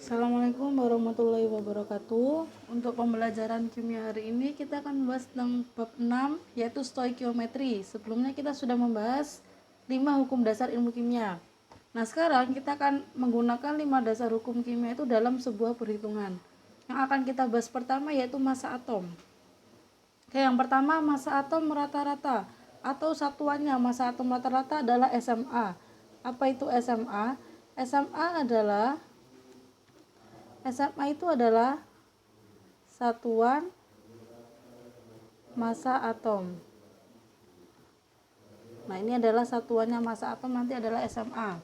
Assalamualaikum warahmatullahi wabarakatuh. Untuk pembelajaran kimia hari ini kita akan membahas tentang bab 6 yaitu stoikiometri. Sebelumnya kita sudah membahas 5 hukum dasar ilmu kimia. Nah, sekarang kita akan menggunakan 5 dasar hukum kimia itu dalam sebuah perhitungan. Yang akan kita bahas pertama yaitu massa atom. Oke, yang pertama massa atom rata-rata atau satuannya massa atom rata-rata adalah SMA. Apa itu SMA? SMA itu adalah satuan massa atom. Nah, ini adalah satuannya massa atom, nanti adalah SMA.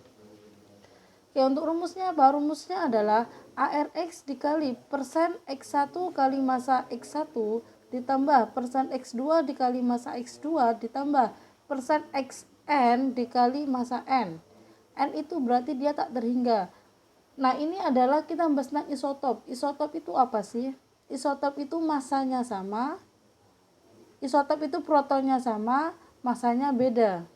Oke, untuk rumusnya apa? Rumusnya adalah ARX dikali persen X1 kali massa X1 ditambah persen X2 dikali massa X2 ditambah persen XN dikali massa N. N itu berarti dia tak terhingga. Nah, ini adalah kita membahas tentang isotop. Isotop itu apa sih? Isotop itu masanya sama. Isotop itu protonnya sama, masanya beda.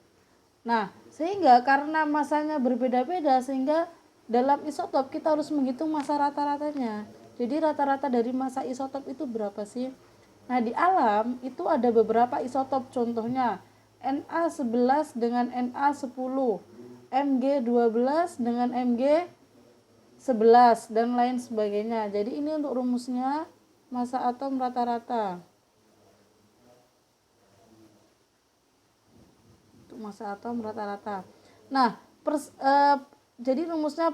Nah, sehingga karena masanya berbeda-beda, sehingga dalam isotop kita harus menghitung massa rata-ratanya. Jadi rata-rata dari massa isotop itu berapa sih? Nah, di alam itu ada beberapa isotop, contohnya Na11 dengan Na10, Mg12 dengan Mg11 dan lain sebagainya. Jadi ini untuk rumusnya massa atom rata-rata. Untuk massa atom rata-rata. Nah, jadi rumusnya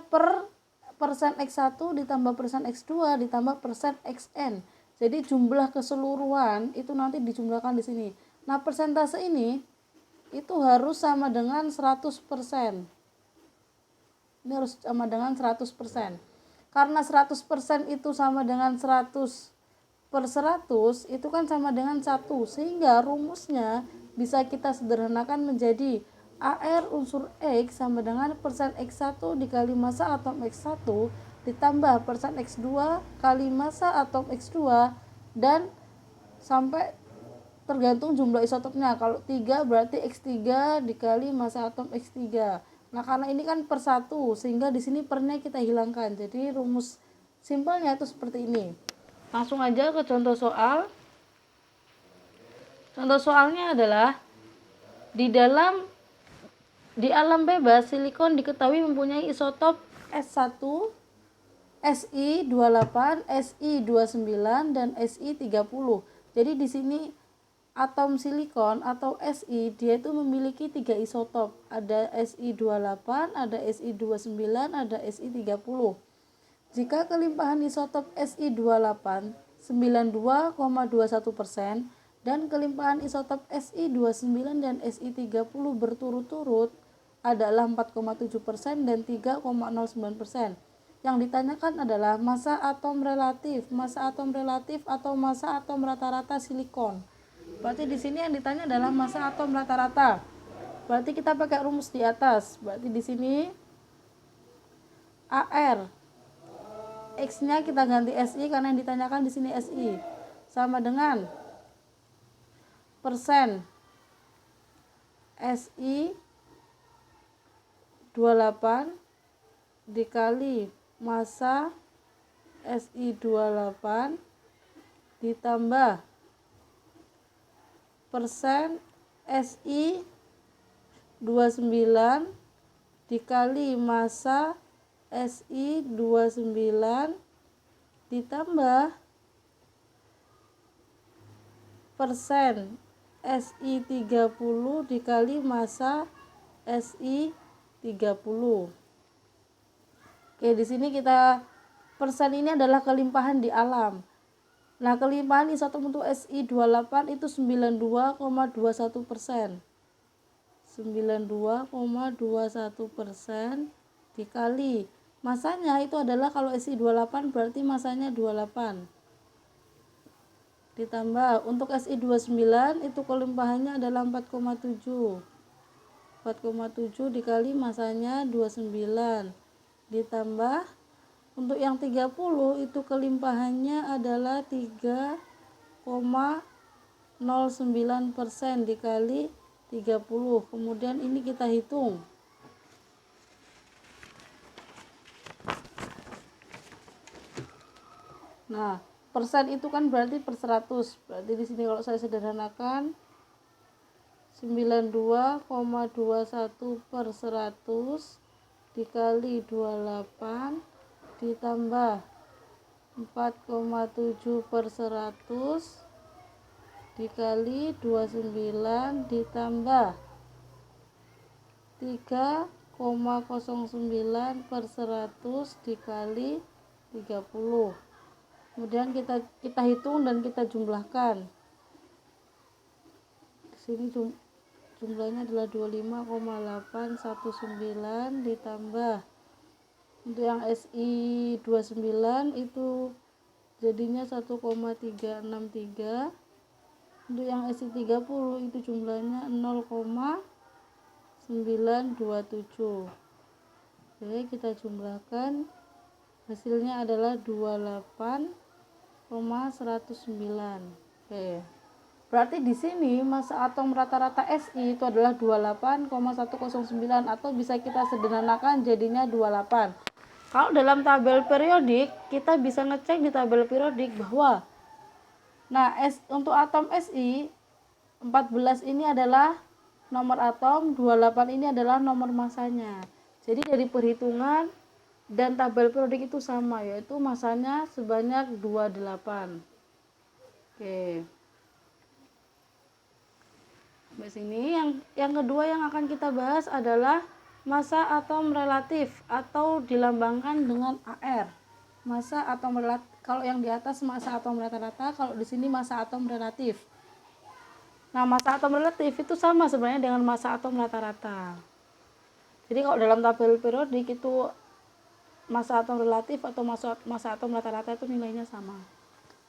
persen X1 ditambah persen X2 ditambah persen Xn. Jadi jumlah keseluruhan itu nanti dijumlahkan di sini. Nah, persentase ini itu harus sama dengan 100%. Ini harus sama dengan 100%. Karena 100% itu sama dengan 100 per 100 itu kan sama dengan 1, sehingga rumusnya bisa kita sederhanakan menjadi AR unsur X sama dengan persen X1 dikali massa atom X1 ditambah persen X2 kali massa atom X2 dan sampai tergantung jumlah isotopnya. Kalau 3 berarti X3 dikali massa atom X3. Nah, karena ini kan per 1 sehingga di sini pernya kita hilangkan. Jadi rumus simpelnya itu seperti ini. Langsung aja ke contoh soal. Contoh soalnya adalah di alam bebas silikon diketahui mempunyai isotop S1, Si28, Si29 dan Si30. Jadi di sini atom silikon atau Si dia itu memiliki 3 isotop. Ada Si28, ada Si29, ada Si30. Jika kelimpahan isotop Si28 92,21% dan kelimpahan isotop Si29 dan Si30 berturut-turut adalah 4,7% dan 3,09%. Yang ditanyakan adalah massa atom relatif atau massa atom rata-rata silikon. Berarti di sini yang ditanya adalah massa atom rata-rata. Berarti kita pakai rumus di atas. Berarti di sini AR X-nya kita ganti Si karena yang ditanyakan di sini Si sama dengan persen Si 28 dikali massa Si 28 ditambah persen Si 29 dikali massa Si29 ditambah persen Si30 dikali massa Si30. Oke, di sini kita persen ini adalah kelimpahan di alam. Nah, kelimpahan isotop untuk Si28 itu 92,21%. 92,21% dikali masanya itu adalah kalau Si28 berarti masanya 28. Ditambah untuk Si29 itu kelimpahannya adalah 4,7. 4,7 dikali masanya 29. Ditambah untuk yang 30 itu kelimpahannya adalah 3,09% dikali 30. Kemudian ini kita hitung. Nah, persen itu kan berarti per 100. Berarti di sini kalau saya sederhanakan 92,21 per 100 dikali 28 ditambah 4,7 per 100 dikali 29 ditambah 3,09 per 100 dikali 30. Kemudian kita hitung dan kita jumlahkan. Di sini jumlahnya adalah 25,819 ditambah, untuk yang SI 29 itu jadinya 1,363. Untuk yang SI 30 itu jumlahnya 0,927. Oke, kita jumlahkan, hasilnya adalah 28,109. Oke. Berarti di sini massa atom rata-rata Si itu adalah 28,109, atau bisa kita sederhanakan jadinya 28. Kalau dalam tabel periodik, kita bisa ngecek di tabel periodik bahwa untuk atom Si 14 ini adalah nomor atom, 28 ini adalah nomor masanya. Jadi dari perhitungan dan tabel periodik itu sama, yaitu masanya sebanyak 28. Oke. Di sini yang kedua yang akan kita bahas adalah massa atom relatif atau dilambangkan dengan AR. Massa atom relatif, kalau yang di atas massa atom rata-rata, kalau di sini massa atom relatif. Nah, massa atom relatif itu sama sebenarnya dengan massa atom rata-rata. Jadi kalau dalam tabel periodik itu massa atom relatif atau massa atom rata-rata itu nilainya sama.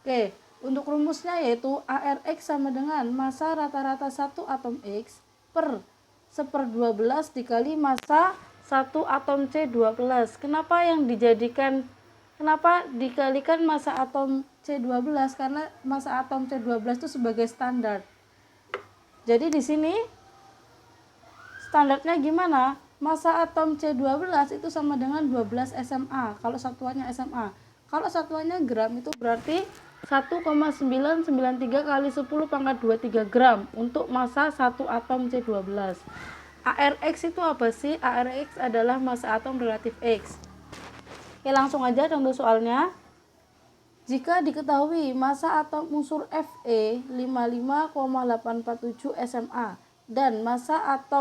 Oke. Untuk rumusnya yaitu ARX sama dengan massa rata-rata 1 atom X per 1/12 dikali massa 1 atom C12. Kenapa dikalikan massa atom C12? Karena massa atom C12 itu sebagai standar. Jadi di sini standarnya gimana? Massa atom C12 itu sama dengan 12 SMA kalau satuannya SMA. Kalau satuannya gram itu berarti 1,993 kali 10 pangkat 23 gram untuk massa 1 atom C12. ARX itu apa sih? ARX adalah massa atom relatif X. Oke, langsung aja contoh soalnya. Jika diketahui massa atom unsur Fe 55,847 SMA dan massa 1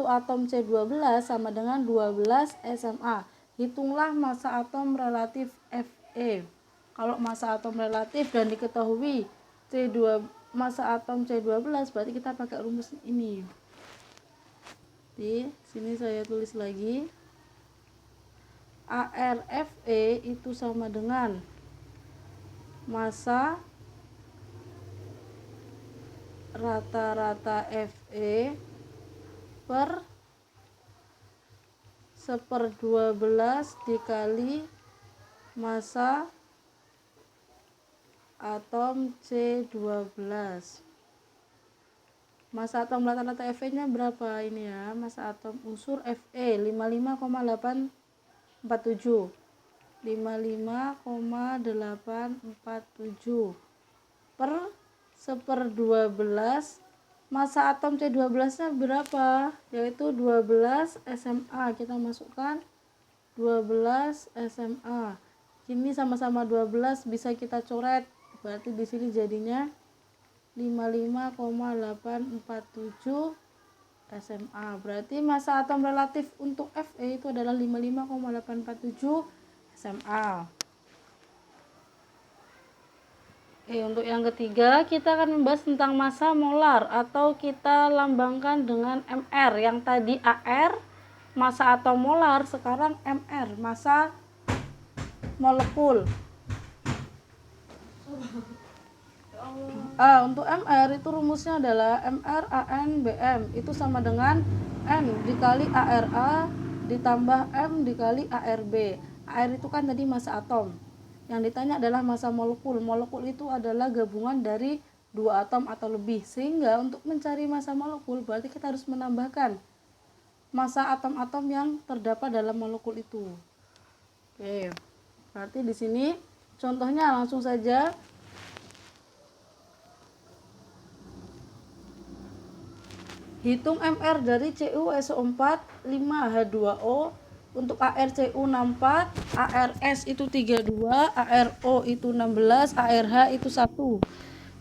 atom C12 sama dengan 12 SMA, hitunglah massa atom relatif Fe. Kalau massa atom relatif dan diketahui massa atom C12, berarti kita pakai rumus ini. Di sini saya tulis lagi. ARFE itu sama dengan massa rata-rata Fe per 1/12 dikali massa atom C12. Massa atom rata-rata Fe nya berapa ini ya? Massa atom unsur Fe 55,847 per 1/12. Massa atom C12 nya berapa? Yaitu 12 SMA. Kita masukkan 12 SMA. Ini sama-sama 12, bisa kita coret. Berarti di sini jadinya 55,847 SMA. Berarti massa atom relatif untuk Fe itu adalah 55,847 SMA. Untuk yang ketiga kita akan membahas tentang massa molar atau kita lambangkan dengan Mr. Yang tadi AR massa atom molar, sekarang Mr massa molekul. Untuk Mr itu rumusnya adalah MrAnBm itu sama dengan M dikali ARA ditambah M dikali ARB. AR itu kan tadi massa atom. Yang ditanya adalah massa molekul. Molekul itu adalah gabungan dari dua atom atau lebih. Sehingga untuk mencari massa molekul berarti kita harus menambahkan massa atom-atom yang terdapat dalam molekul itu. Oke. Berarti di sini Contohnya langsung saja. Hitung MR dari CuSO4 5H2O. Untuk ArCu 64, ARS itu 32, ARO itu 16, ARH itu 1.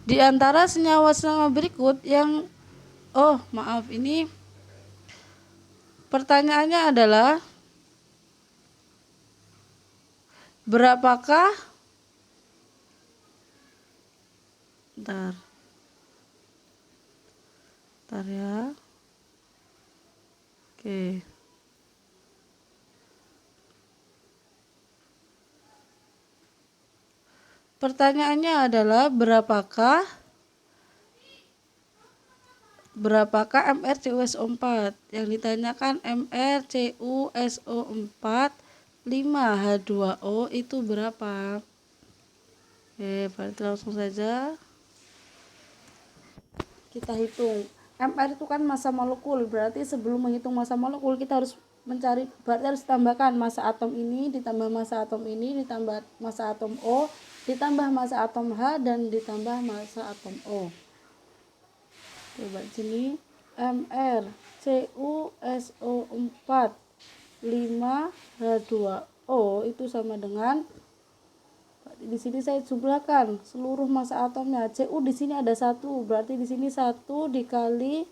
Di antara senyawa-senyawa berikut yang ini pertanyaannya adalah berapakah Bentar ya. Oke. Pertanyaannya adalah berapakah MrCuSO4? Yang ditanyakan MrCuSO4 5H2O itu berapa? Oke, berarti langsung saja kita hitung. MR itu kan massa molekul, berarti sebelum menghitung massa molekul kita harus berarti harus tambahkan massa atom ini ditambah massa atom ini ditambah massa atom O ditambah massa atom H dan ditambah massa atom O. Coba sini MrCuSO4 5H2O itu sama dengan, di sini saya jumlahkan seluruh massa atomnya. Cu di sini ada 1, berarti di sini 1 dikali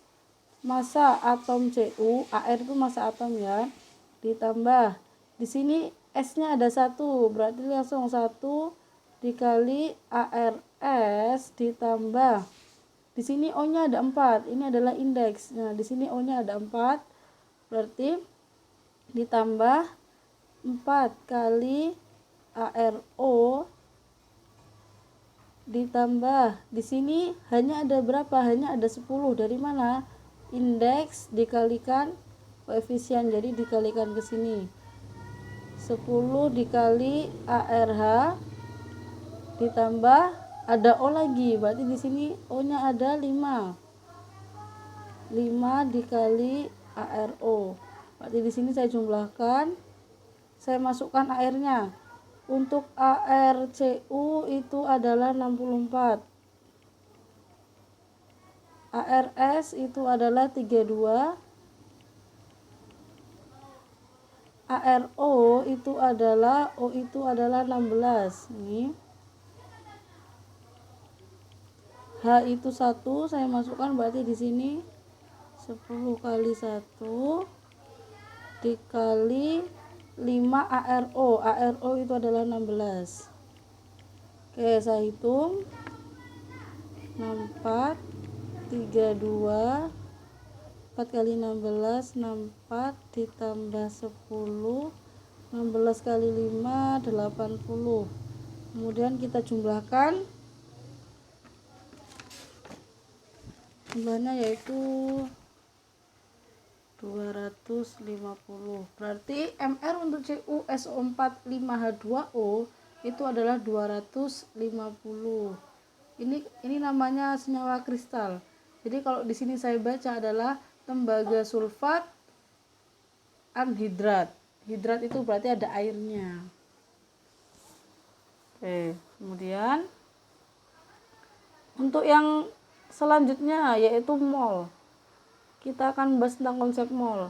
massa atom Cu, Ar itu massa atom ya, ditambah di sini S-nya ada 1, berarti langsung 1 dikali ARS ditambah di sini O-nya ada 4, ini adalah indeks. Nah, di sini O-nya ada 4, berarti ditambah 4 kali ARO ditambah di sini hanya ada berapa? Hanya ada 10. Dari mana? Indeks dikalikan koefisien, jadi dikalikan ke sini. 10 dikali ARH ditambah ada O lagi, berarti di sini O-nya ada 5. 5 dikali ARO. Berarti di sini saya jumlahkan, saya masukkan AR-nya. Untuk ARCu itu adalah 64. ARS itu adalah 32. ARO itu adalah 16. Ini. H itu 1, saya masukkan, berarti di sini 10 kali 1 dikali 5 ARO. ARO itu adalah 16. Oke, saya hitung. 64 32 4 kali 16 64 ditambah 10 16 kali 5 80. Kemudian kita jumlahkan, jumlahnya yaitu 250. Berarti MR untuk CuSO4 5H2O itu adalah 250. Ini namanya senyawa kristal. Jadi kalau di sini saya baca adalah tembaga sulfat anhidrat. Hidrat itu berarti ada airnya. Oke, kemudian untuk yang selanjutnya yaitu mol. Kita akan bahas tentang konsep mol.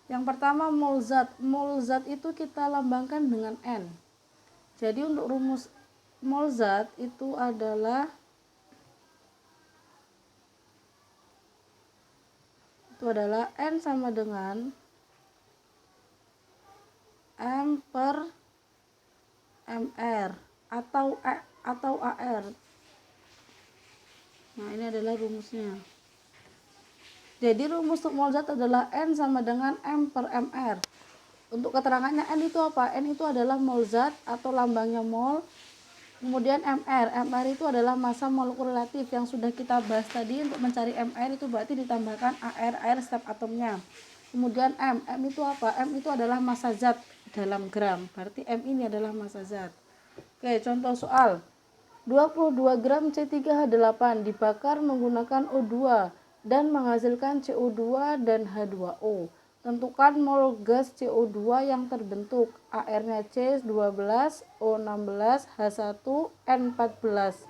Yang pertama mol zat. Mol zat itu kita lambangkan dengan N. Jadi untuk rumus mol zat itu adalah N sama dengan M per MR atau AR. Nah, ini adalah rumusnya. Jadi rumus untuk mol zat adalah N sama dengan M per MR. Untuk keterangannya N itu apa? N itu adalah mol zat atau lambangnya mol. Kemudian MR itu adalah massa molekul relatif yang sudah kita bahas tadi. Untuk mencari MR itu berarti ditambahkan AR setiap atomnya. Kemudian M itu apa? M itu adalah massa zat dalam gram. Berarti M ini adalah massa zat. Oke, contoh soal. 22 gram C3H8 dibakar menggunakan O2 dan menghasilkan CO2 dan H2O. Tentukan mol gas CO2 yang terbentuk. AR-nya C12, O16, H1, N14.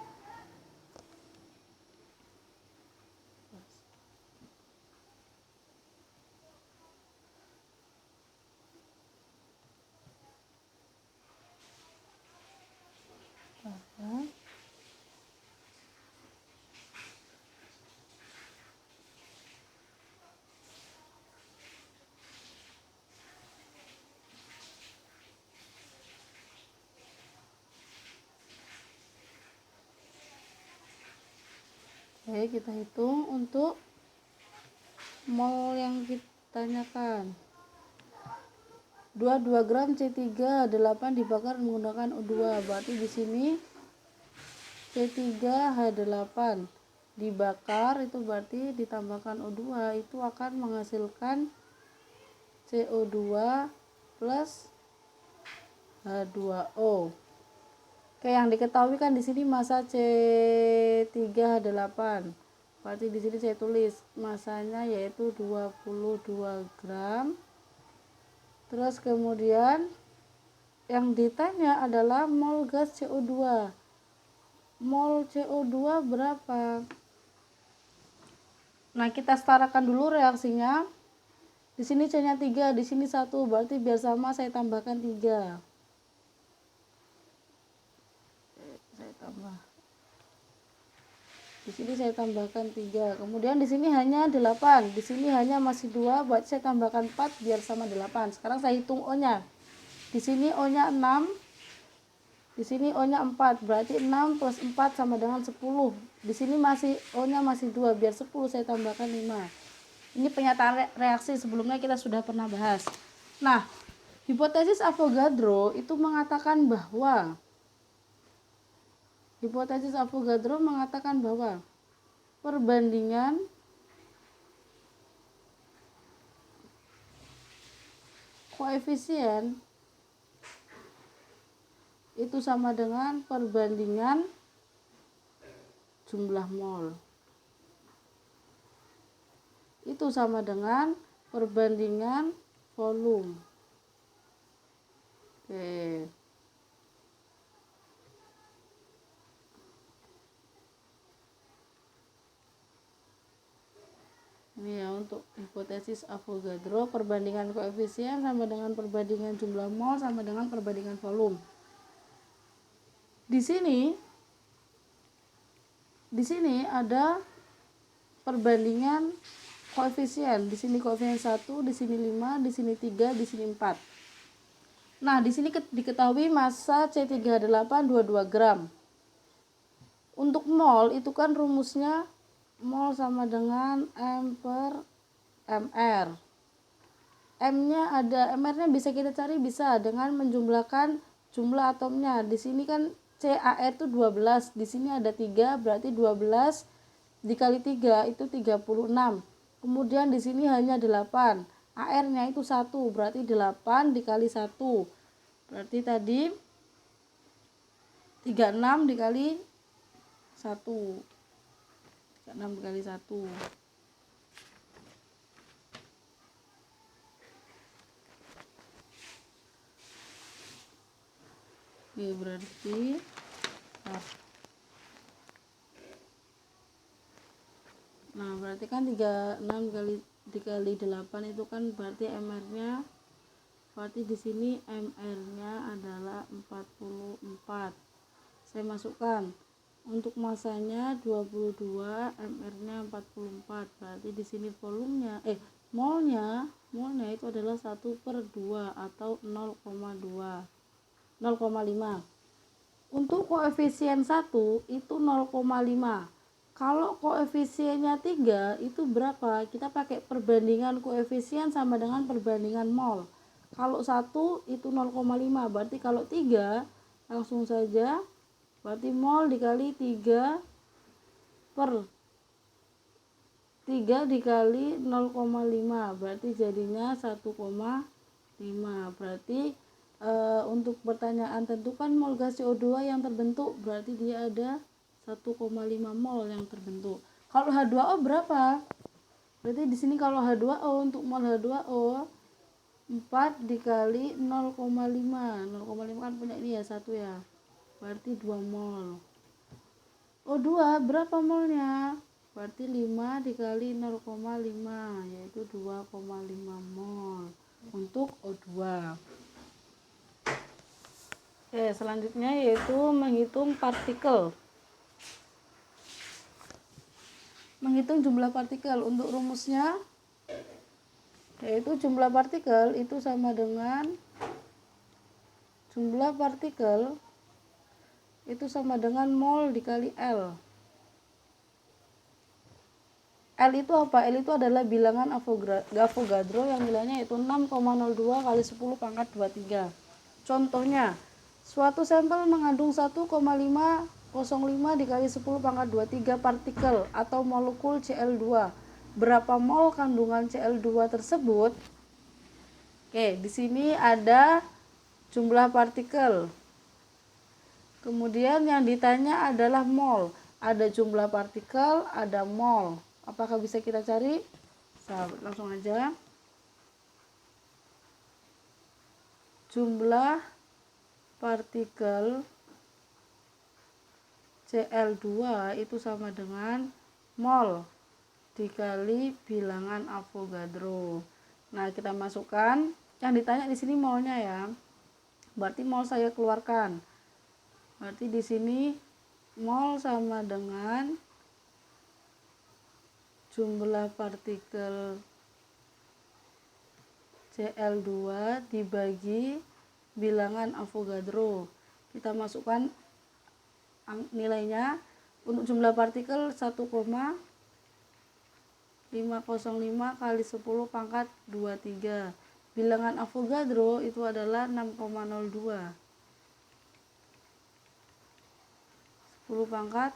Oke, kita hitung untuk mol yang ditanyakan. 2 gram C3H8 dibakar menggunakan O2. Berarti di sini C3H8 dibakar itu berarti ditambahkan O2 itu akan menghasilkan CO2 plus H2O. Oke, yang diketahui kan di sini massa C3H8. Berarti di sini saya tulis masanya yaitu 22 gram. Terus kemudian yang ditanya adalah mol gas CO2. Mol CO2 berapa? Nah, kita setarakan dulu reaksinya. Di sini C-nya 3, di sini 1, berarti biar sama saya tambahkan 3. Saya tambah. Di sini saya tambahkan 3. Kemudian di sini hanya 8. Di sini hanya masih 2, berarti saya tambahkan 4 biar sama 8. Sekarang saya hitung O-nya. Di sini O-nya 6. Di sini O-nya 4, berarti 6 plus 4 sama dengan 10. Di sini masih O-nya masih 2, biar 10 saya tambahkan 5. Ini pernyataan reaksi sebelumnya kita sudah pernah bahas. Nah, hipotesis Avogadro itu mengatakan bahwa perbandingan koefisien itu sama dengan perbandingan jumlah mol. Itu sama dengan perbandingan volume. Oke. Ini ya untuk hipotesis Avogadro, perbandingan koefisien sama dengan perbandingan jumlah mol sama dengan perbandingan volume. Di sini ada perbandingan koefisien. Di sini koefisien 1, di sini 5, di sini 3, di sini 4. Nah, di sini diketahui massa C3H8 22 gram. Untuk mol itu kan rumusnya mol sama dengan M per MR. M-nya ada, MR-nya bisa kita cari bisa dengan menjumlahkan jumlah atomnya. Di sini kan CAR itu 12, di sini ada 3, berarti 12 dikali 3 itu 36. Kemudian di sini hanya 8. AR-nya itu 1, berarti 8 dikali 1. Berarti tadi 36 dikali 1. 36 dikali 1. Oke, berarti berarti kan 36 dikali 8 itu kan berarti MR-nya, berarti di sini MR-nya adalah 44. Saya masukkan untuk masanya 22, MR-nya 44. Berarti di sini volumenya molnya itu adalah 1/2 atau 0,5. Untuk koefisien 1 itu 0,5. Kalau koefisiennya 3 itu berapa? Kita pakai perbandingan koefisien sama dengan perbandingan mol. Kalau 1 itu 0,5, berarti kalau 3 langsung saja berarti mol dikali 3 dikali 0,5, berarti jadinya 1,5. Berarti untuk pertanyaan tentukan mol gas CO2 yang terbentuk, berarti dia ada 1,5 mol yang terbentuk. Kalau H2O berapa? Berarti di sini kalau H2O, untuk mol H2O 4 dikali 0,5. 0,5 kan punya ini ya, 1 ya. Berarti 2 mol. O2 berapa molnya? Berarti 5 dikali 0,5 yaitu 2,5 mol untuk O2. Oke, selanjutnya yaitu menghitung partikel. Menghitung jumlah partikel. Untuk rumusnya yaitu jumlah partikel itu sama dengan jumlah partikel itu sama dengan mol dikali L. L itu apa? L itu adalah bilangan Avogadro yang nilainya yaitu 6,02 kali 10 pangkat 23. Contohnya, suatu sampel mengandung 1,505 dikali 10 pangkat 23 partikel atau molekul Cl2. Berapa mol kandungan Cl2 tersebut? Oke, di sini ada jumlah partikel. Kemudian yang ditanya adalah mol. Ada jumlah partikel, ada mol. Apakah bisa kita cari? Langsung aja. Jumlah partikel Cl2 itu sama dengan mol dikali bilangan Avogadro. Nah, kita masukkan. Yang ditanya di sini molnya ya. Berarti mol saya keluarkan. Berarti di sini mol sama dengan jumlah partikel Cl2 dibagi bilangan Avogadro. Kita masukkan nilainya. Untuk jumlah partikel 1,505 kali 10 pangkat 23. Bilangan Avogadro itu adalah 6,02. 10 pangkat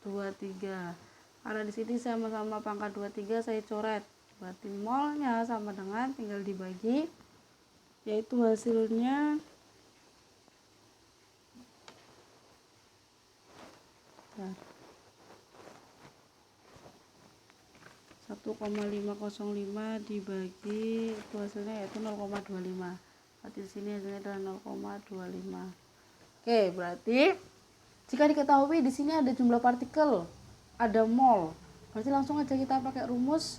23. Karena di sini sama-sama pangkat 23 saya coret. Berarti molnya sama dengan tinggal dibagi, yaitu hasilnya 1,505 dibagi itu hasilnya yaitu 0,25. Berarti di sini hasilnya adalah 0,25. Oke, berarti jika diketahui di sini ada jumlah partikel, ada mol, berarti langsung aja kita pakai rumus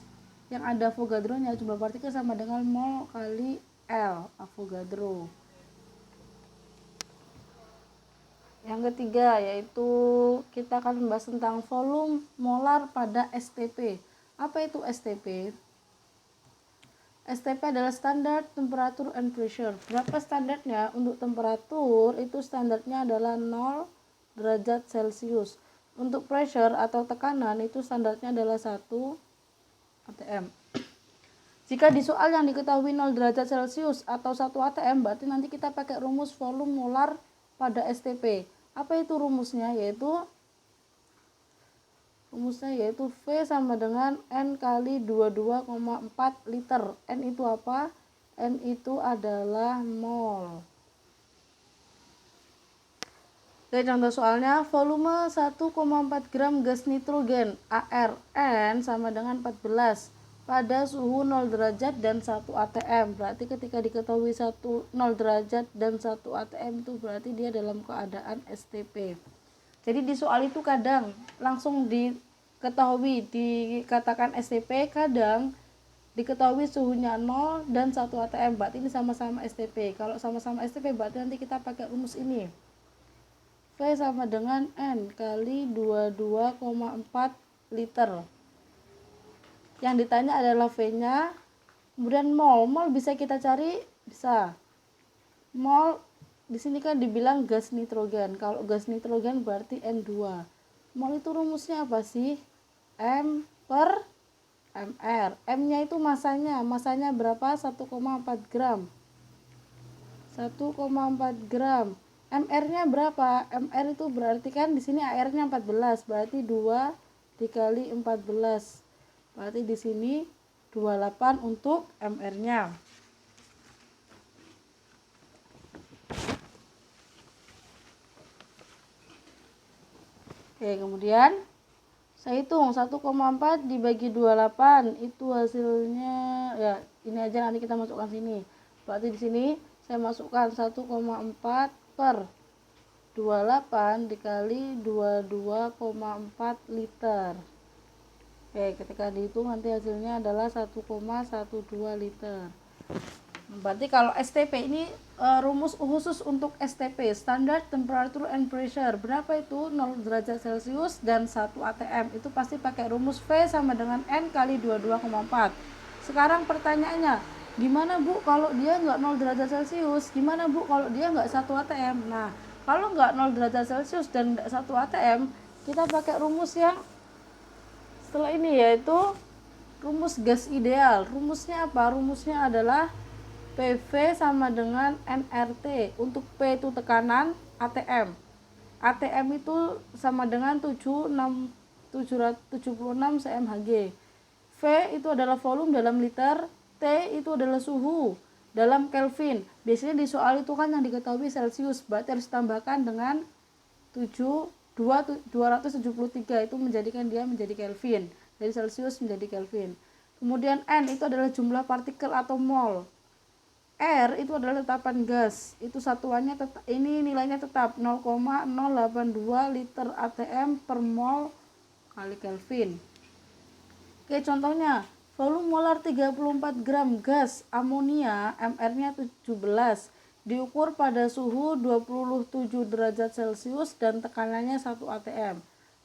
yang ada Avogadro-nya. Jumlah partikel sama dengan mol kali L Avogadro. Yang ketiga yaitu kita akan membahas tentang volume molar pada STP. Apa itu STP? STP adalah standar temperature and pressure. Berapa standarnya? Untuk temperatur itu standarnya adalah 0 derajat Celcius. Untuk pressure atau tekanan itu standarnya adalah 1 atm. Jika di soal yang diketahui 0 derajat Celcius atau 1 atm, berarti nanti kita pakai rumus volume molar pada STP. Apa itu rumusnya? Rumusnya yaitu V sama dengan N kali 22,4 liter. N itu apa? N itu adalah mol. Oke, contoh soalnya, volume 1,4 gram gas nitrogen ARN sama dengan 14 pada suhu 0 derajat dan 1 atm. Berarti ketika diketahui 0 derajat dan 1 atm itu berarti dia dalam keadaan STP. Jadi di soal itu kadang langsung diketahui dikatakan STP, kadang diketahui suhunya 0 dan 1 atm. Berarti ini sama-sama STP. Kalau sama-sama STP berarti nanti kita pakai rumus ini. V sama dengan N kali 22,4 liter. Yang ditanya adalah V-nya. Kemudian mol. Mol bisa kita cari? Bisa. Mol di sini kan dibilang gas nitrogen. Kalau gas nitrogen berarti N2. Mol itu rumusnya apa sih? M per MR. M-nya itu masanya. Masanya berapa? 1,4 gram. 1,4 gram. MR-nya berapa? MR itu berarti kan di sini AR-nya 14, berarti 2 dikali 14. Berarti di sini 28 untuk MR-nya. Oke, kemudian saya hitung 1,4 dibagi 28 itu hasilnya ya ini aja, nanti kita masukkan sini. Berarti di sini saya masukkan 1,4 per 28 dikali 22,4 liter. Oke, ketika dihitung nanti hasilnya adalah 1,12 liter. Berarti kalau STP ini rumus khusus untuk STP, Standard Temperature and Pressure. Berapa itu? 0 derajat Celcius dan 1 atm. Itu pasti pakai rumus V sama dengan N kali 22,4. Sekarang pertanyaannya, gimana Bu kalau dia nggak 0 derajat Celcius? Gimana Bu kalau dia nggak 1 atm? Nah, kalau nggak 0 derajat Celcius dan 1 atm, kita pakai rumus yang setelah ini, yaitu rumus gas ideal. Rumusnya apa? Rumusnya adalah PV sama dengan nRT. Untuk P itu tekanan, ATM. ATM itu sama dengan 776 cmHg. V itu adalah volume dalam liter, T itu adalah suhu dalam Kelvin. Biasanya di soal itu kan yang diketahui Celcius, berarti harus tambahkan dengan 273 itu menjadikan dia menjadi Kelvin. Dari Celcius menjadi Kelvin. Kemudian N itu adalah jumlah partikel atau mol. R itu adalah tetapan gas, itu satuannya tetap, ini nilainya tetap 0,082 liter atm per mol kali Kelvin. Oke, contohnya volume molar 34 gram gas amonia, mR-nya 17, diukur pada suhu 27 derajat Celcius dan tekanannya 1 atm.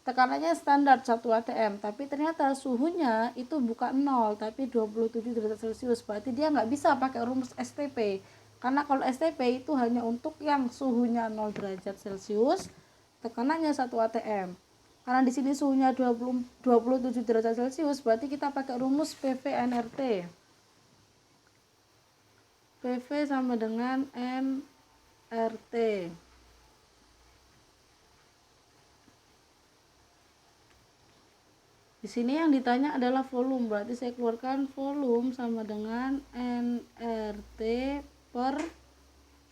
Tekanannya standar 1 atm, tapi ternyata suhunya itu bukan 0 tapi 27 derajat Celcius. Berarti dia nggak bisa pakai rumus STP, karena kalau STP itu hanya untuk yang suhunya 0 derajat Celcius, tekanannya 1 atm. Karena di sini suhunya 27 derajat Celcius, berarti kita pakai rumus PV nRT. PV sama dengan nRT. Di sini yang ditanya adalah volume, berarti saya keluarkan volume sama dengan nRT per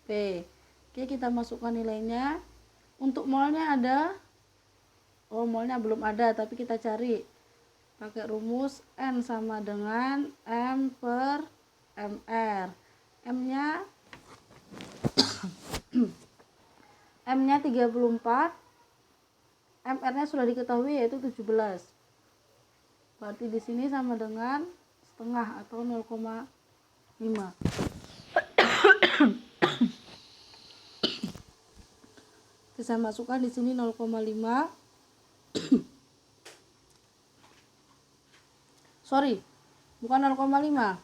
P. Oke, kita masukkan nilainya. Untuk molnya ada, molnya belum ada, tapi kita cari pakai rumus N sama dengan M per MR. M-nya M-nya 34, MR-nya sudah diketahui yaitu 17. Berarti di sini sama dengan setengah atau 0,5. Saya masukkan di sini 0,5. Sorry, bukan 0,5.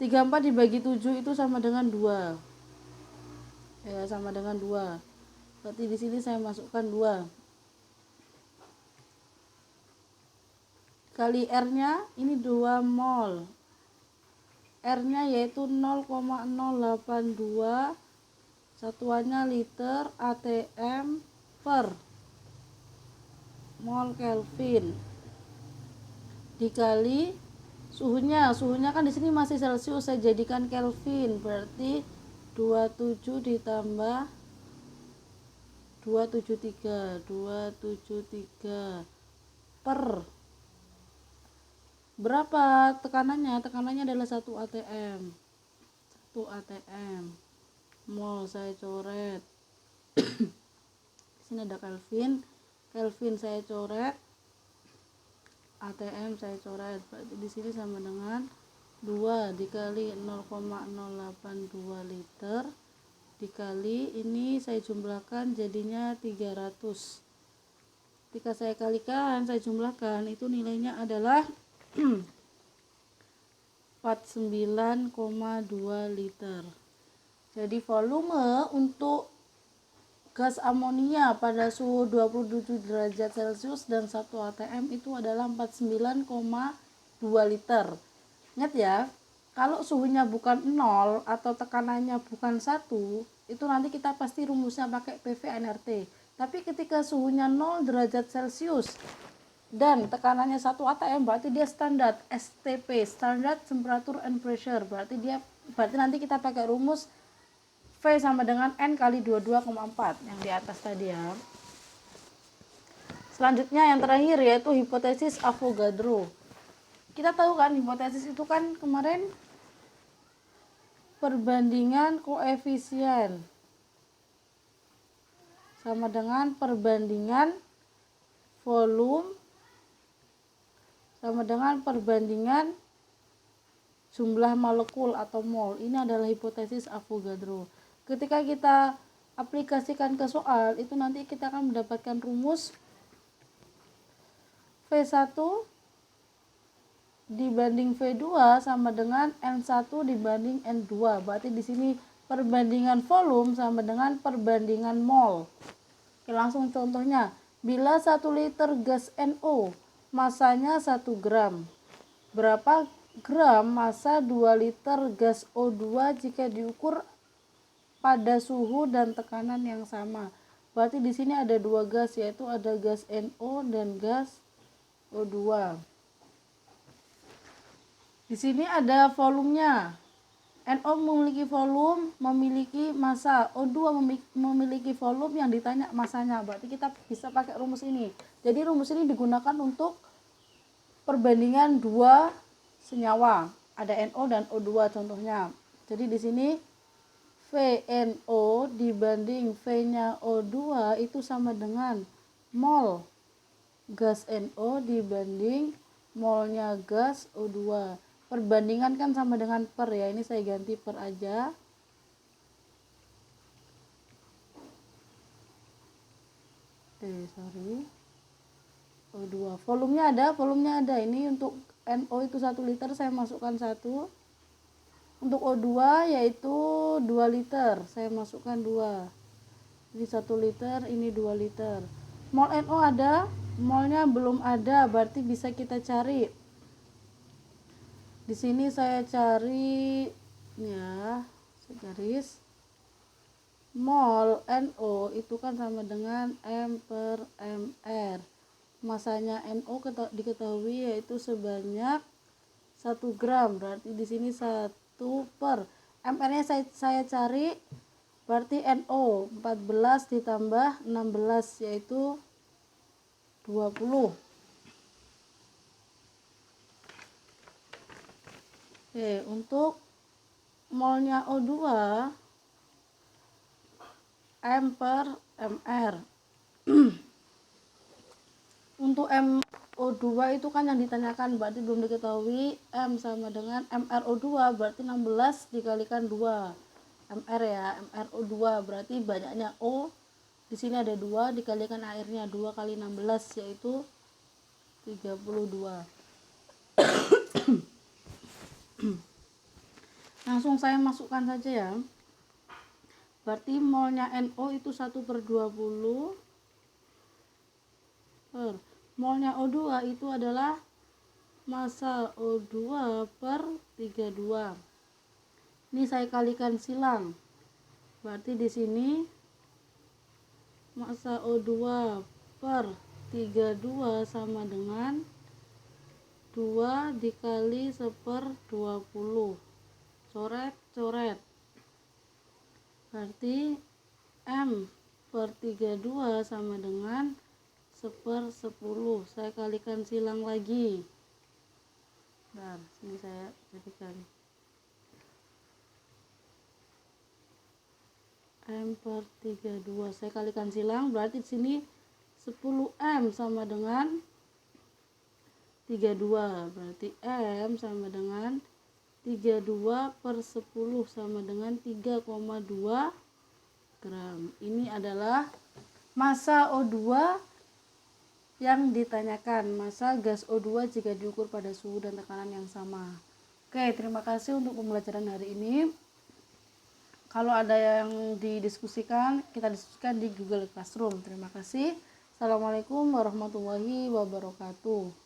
34 dibagi 7 itu sama dengan 2. Ya, sama dengan 2. Berarti di sini saya masukkan 2. Kali R-nya ini 2 mol. R-nya yaitu 0,082, satuannya liter atm per mol Kelvin, dikali suhunya kan di sini masih Celcius, saya jadikan Kelvin, berarti 27 ditambah 273 per berapa tekanannya? Tekanannya adalah 1 atm. 1 atm. Mol saya coret. Di sini ada Kelvin. Kelvin saya coret. ATM saya coret. Berarti di sini sama dengan 2 dikali 0,082 liter dikali ini saya jumlahkan jadinya 300. Ketika saya kalikan, saya jumlahkan, itu nilainya adalah 49,2 liter. Jadi volume untuk gas amonia pada suhu 27 derajat Celcius dan 1 atm itu adalah 49,2 liter. Ingat ya, kalau suhunya bukan 0 atau tekanannya bukan 1, itu nanti kita pasti rumusnya pakai PV nRT. Tapi ketika suhunya 0 derajat Celcius dan tekanannya 1 atm, berarti dia standar STP, Standard Temperature and Pressure. Berarti nanti kita pakai rumus V sama dengan N kali 22,4 yang di atas tadi ya. Selanjutnya yang terakhir yaitu hipotesis Avogadro. Kita tahu kan hipotesis itu kan kemarin perbandingan koefisien sama dengan perbandingan volume sama dengan perbandingan jumlah molekul atau mol. Ini adalah hipotesis Avogadro. Ketika kita aplikasikan ke soal, itu nanti kita akan mendapatkan rumus V1 dibanding V2 sama dengan N1 dibanding N2. Berarti di sini perbandingan volume sama dengan perbandingan mol. Oke, langsung contohnya. Bila 1 liter gas NO masanya 1 gram, berapa gram massa 2 liter gas O2 jika diukur pada suhu dan tekanan yang sama? Berarti di sini ada dua gas, yaitu ada gas NO dan gas O2. Di sini ada volumenya. NO memiliki volume, memiliki massa. O2 memiliki volume, yang ditanya massanya. Berarti kita bisa pakai rumus ini. Jadi rumus ini digunakan untuk perbandingan dua senyawa. Ada NO dan O2 contohnya. Jadi di sini VNO dibanding V-nya O2 itu sama dengan mol gas NO dibanding molnya gas O2. Perbandingan kan sama dengan per ya. Ini saya ganti per aja. Sorry. O2. Volumenya ada. Ini untuk NO itu 1 liter, saya masukkan 1. Untuk O2 yaitu 2 liter, saya masukkan 2. Ini 1 liter, ini 2 liter. Mol NO ada, molnya belum ada, berarti bisa kita cari. Di sini saya cari ya, saya garis. Mol NO itu kan sama dengan M per MR. Masanya NO diketahui yaitu sebanyak 1 gram. Berarti di sini 1 per MR-nya saya cari, berarti NO 14 ditambah 16 yaitu 20. Oke, untuk molnya O2 M per MR. Untuk MO2 itu kan yang ditanyakan, berarti belum diketahui. M sama dengan MRO2, berarti 16 dikalikan 2. MR ya, MRO2 berarti banyaknya O. Di sini ada 2 dikalikan airnya, 2 kali 16 yaitu 32. Langsung saya masukkan saja ya. Berarti molnya NO itu 1 per 20 per molnya O2 itu adalah massa O2 per 32. Ini saya kalikan silang. Berarti di sini massa O2 per 32 sama dengan 2 dikali 1/20. Coret. Berarti M per 32 sama dengan 1/10. Saya kalikan silang lagi. Nah, sini saya jadikan M per 32. Saya kalikan silang, berarti di sini 10M sama dengan 32. Berarti M sama dengan 32 per 10 sama dengan 3,2 gram. Ini adalah massa O2 yang ditanyakan, massa gas O2 jika diukur pada suhu dan tekanan yang sama. Oke, terima kasih untuk pembelajaran hari ini. Kalau ada yang didiskusikan, kita diskusikan di Google Classroom. Terima kasih. Assalamualaikum warahmatullahi wabarakatuh.